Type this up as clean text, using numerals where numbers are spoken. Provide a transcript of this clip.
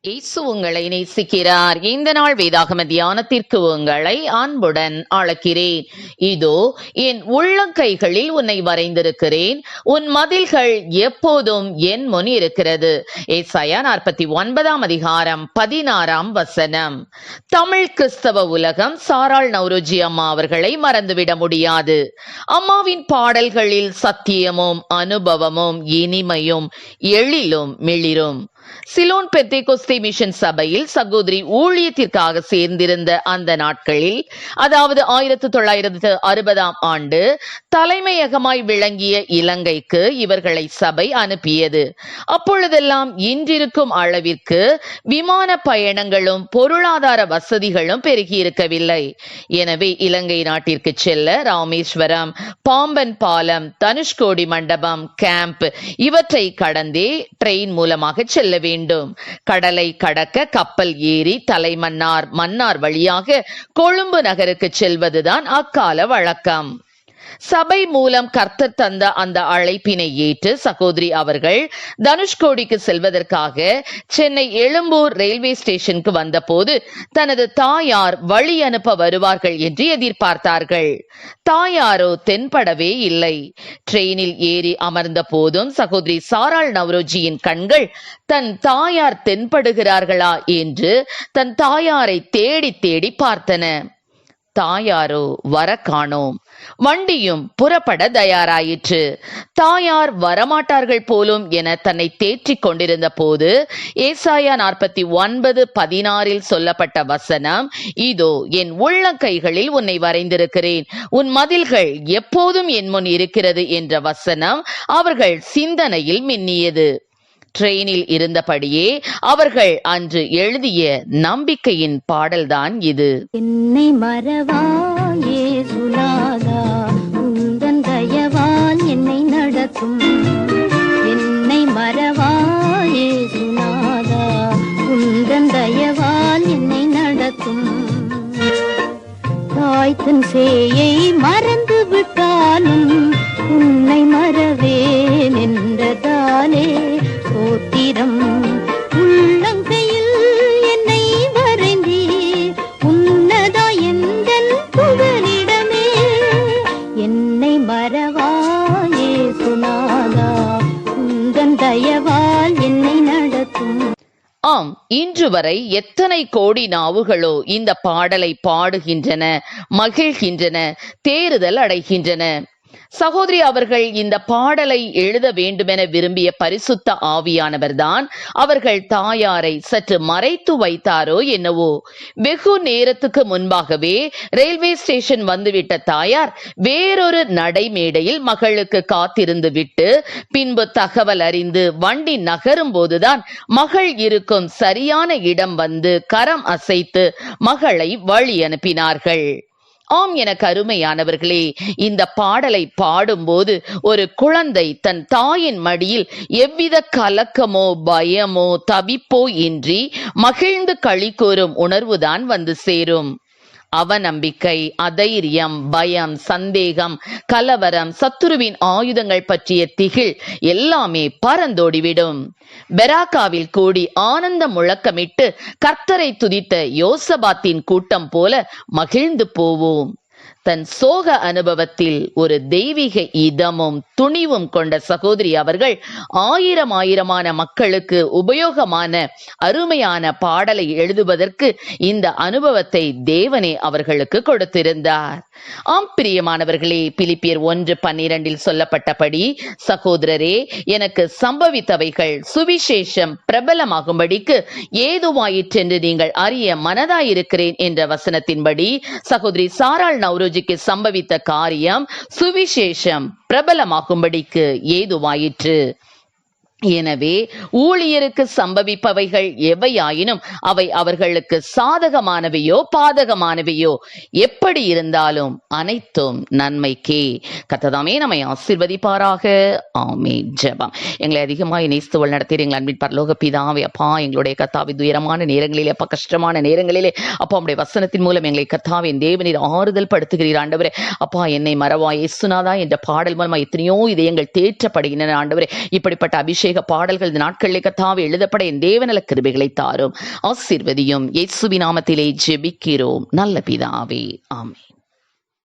இயேசு உங்களை நேசிக்கிறார். இந்த நாள் வேதாகம தியானத்திற்கு உங்களை அன்புடன் அழைக்கிறேன். இதோ என் உள்ளங்கைகளில் உன்னை வரைந்திருக்கிறேன், உன் மதில்கள் எப்போதும் என் முன் இருக்கிறது. ஏசாயா 49 அதிகாரம் 16 வசனம். தமிழ் கிறிஸ்தவ உலகம் சாராள் நவ்ரோஜி அம்மா அவர்களை மறந்துவிட முடியாது. அம்மாவின் பாடல்களில் சத்தியமும் அனுபவமும் இனிமையும் எழிலும் மிளிரும். சிலோன் பெந்தேகோஸ்தே மிஷன் சபையில் சகோதரி ஊழியத்திற்காக சேர்ந்திருந்த அந்த நாட்களில், அதாவது 1960 ஆண்டு தலைமையகமாய் விளங்கிய இலங்கைக்கு இவர்களை சபை அனுப்பியது. அப்பொழுதெல்லாம் இன்றிருக்கும் அளவிற்கு விமான பயணங்களும் பொருளாதார வசதிகளும் பெருகியிருக்கவில்லை. எனவே இலங்கை நாட்டிற்கு செல்ல ராமேஸ்வரம், பாம்பன் பாலம், தனுஷ்கோடி மண்டபம், கேம்ப் இவற்றை கடந்தே ட்ரெயின் மூலமாக செல்ல வேண்டும். கடலை கடக்க கப்பல் ஏறி தலைமன்னார், மன்னார் வழியாக கொழும்பு நகருக்கு செல்வதுதான் அக்கால வழக்கம். சபை மூலம் கர்த்தர் தந்த அந்த அழைப்பினை ஏற்று சகோதரி அவர்கள் தனுஷ்கோடிக்கு செல்வதற்காக சென்னை எழும்பூர் ரயில்வே ஸ்டேஷனுக்கு வந்தபோது தனது தாயார் வழி அனுப்ப வருவார்கள் என்று எதிர்பார்த்தார்கள். தாயாரோ தென்படவே இல்லை. ட்ரெயினில் ஏறி அமர்ந்த போதும் சகோதரி சாராள் நவ்ரோஜியின் கண்கள் தன் தாயார் தென்படுகிறார்களா என்று தன் தாயாரை தேடி தேடி பார்த்தன. தாயாரோ வர காணோம். வண்டியும் புறப்பட தயாராயிற்று. தாயார் வரமாட்டார்கள் போலும் என தன்னை தேற்றிக் கொண்டிருந்த போது ஏசாயா 49:16 சொல்லப்பட்ட வசனம், இதோ என் உள்ளங்கைகளில் உன்னை வரைந்திருக்கிறேன், உன் மதில்கள் எப்போதும் என் முன் இருக்கிறது என்ற வசனம் அவர்கள் சிந்தனையில் மின்னியது. ட்ரெயினில் இருந்தபடியே அவர்கள் அன்று எழுதிய நம்பிக்கையின் பாடல்தான் இது. என்னை மறவாயே சுனாதா, உந்தன் தயவால் என்னை நடத்தும். என்னை மறவாயே சுனாதா, உந்தன் தயவால் என்னை நடத்தும். தாய் தன் சேயை மறந்து விட்டாலும் உன்னை மறவேன் என்றதாலே சோத்திரம். உள்ளங்கையில் என்னை வரைந்தீ, உன்னதா எந்தன் புகலிடமே. என்னை மறவாயே சுனாதா, உந்தன் தயவால் என்னை நடத்தும். ஆம், இன்று வரை எத்தனை கோடி நாவுகளோ இந்த பாடலை பாடுகின்றன, மகிழ்கின்றன, தேறுதல் அடைகின்றன. சகோதரி அவர்கள் இந்த பாடலை எழுத வேண்டுமென விரும்பிய பரிசுத்த ஆவியானவர்தான் அவர்கள் தாயாரை சற்று மறைத்து வைத்தாரோ என்னவோ. வெகு நேரத்துக்கு முன்பாகவே ரயில்வே ஸ்டேஷன் வந்துவிட்ட தாயார் வேறொரு நடைமேடையில் மகளுக்கு காத்திருந்து விட்டு பின்பு தகவல் அறிந்து வண்டி நகரும் போதுதான் மகள் இருக்கும் சரியான இடம் வந்து கரம் அசைத்து மகளை வழி அனுப்பினார்கள். ஆம், எனக்கு அருமையானவர்களே, இந்த பாடலை பாடும்போது ஒரு குழந்தை தன் தாயின் மடியில் எவ்வித கலக்கமோ பயமோ தவிப்போ இன்றி மகிழ்ந்து களி கூறும் உணர்வுதான் வந்து சேரும். அவநம்பிக்கை, அதைரியம், பயம், சந்தேகம், கலவரம், சத்துருவின் ஆயுதங்கள் பற்றிய திகில் எல்லாமே பறந்தோடிவிடும். பெராக்காவில் கூடி ஆனந்த முழக்கமிட்டு கர்த்தரை துதித்த யோசபாத்தின் கூட்டம் போல மகிழ்ந்து போவோம். தன் சோக அனுபவத்தில் ஒரு தெய்வீக இதமும் துணிவும் கொண்ட சகோதரி அவர்கள் ஆயிரமான மக்களுக்கு உபயோகமான அருமையான பாடலை எழுதுவதற்கு இந்த அனுபவத்தை தேவனே அவர்களுக்கு கொடுத்திருந்தார். ஆம் பிரியமானவர்களே, பிலிப்பியர் 1:12 சொல்லப்பட்டபடி, சகோதரரே, எனக்கு சம்பவித்தவைகள் சுவிசேஷம் பிரபலமாகும்படிக்கு ஏதுவாயிற்றென்று நீங்கள் அறிய மனதாயிருக்கிறேன் என்ற வசனத்தின்படி சகோதரி சாராள் நவ்ரோஜிக்கு சம்பவித்த காரியம் சுவிசேஷம் பிரபலமாகும்படிக்கு ஏதுவாயிற்று. எனவே ஊழியருக்கு சம்பவிப்பவைகள் எவையாயினும் அவை அவர்களுக்கு சாதகமானவையோ பாதகமானவையோ எப்படி இருந்தாலும் அனைத்தும் நன்மைக்கே. கர்த்தர் நம்மை ஆசீர்வதிப்பாராக. ஆமென். ஜெபம். எங்களை அதிகமாக நேசித்து நடத்தீர் எங்கள் அன்பின் பரலோக பிதாவே, அப்பா, எங்களுடைய கர்த்தாவே துயரமான நேரங்களிலே, அப்பா, கஷ்டமான நேரங்களிலே, அப்பா, உம்முடைய வசனத்தின் மூலம் எங்களை கர்த்தாவே தேவனீர் ஆறுதல் படுத்துகிறீர் ஆண்டவரே. அப்பா, என்னை மறவாய் இயேசுநாதா என்ற பாடல் மூலமா எத்தனையோ இதயங்கள் தேற்றப்படுகின்றன ஆண்டவரே. இப்படிப்பட்ட அபிஷேகம் அபிஷேக பாடல்கள் இந்த நாட்களிலே கர்த்தாவே எழுதப்பட என் தேவநல கிருபைகளை தாரும், ஆசீர்வதியும். இயேசுவின் நாமத்திலே ஜெபிக்கிறோம் நல்ல பிதாவே, ஆமென்.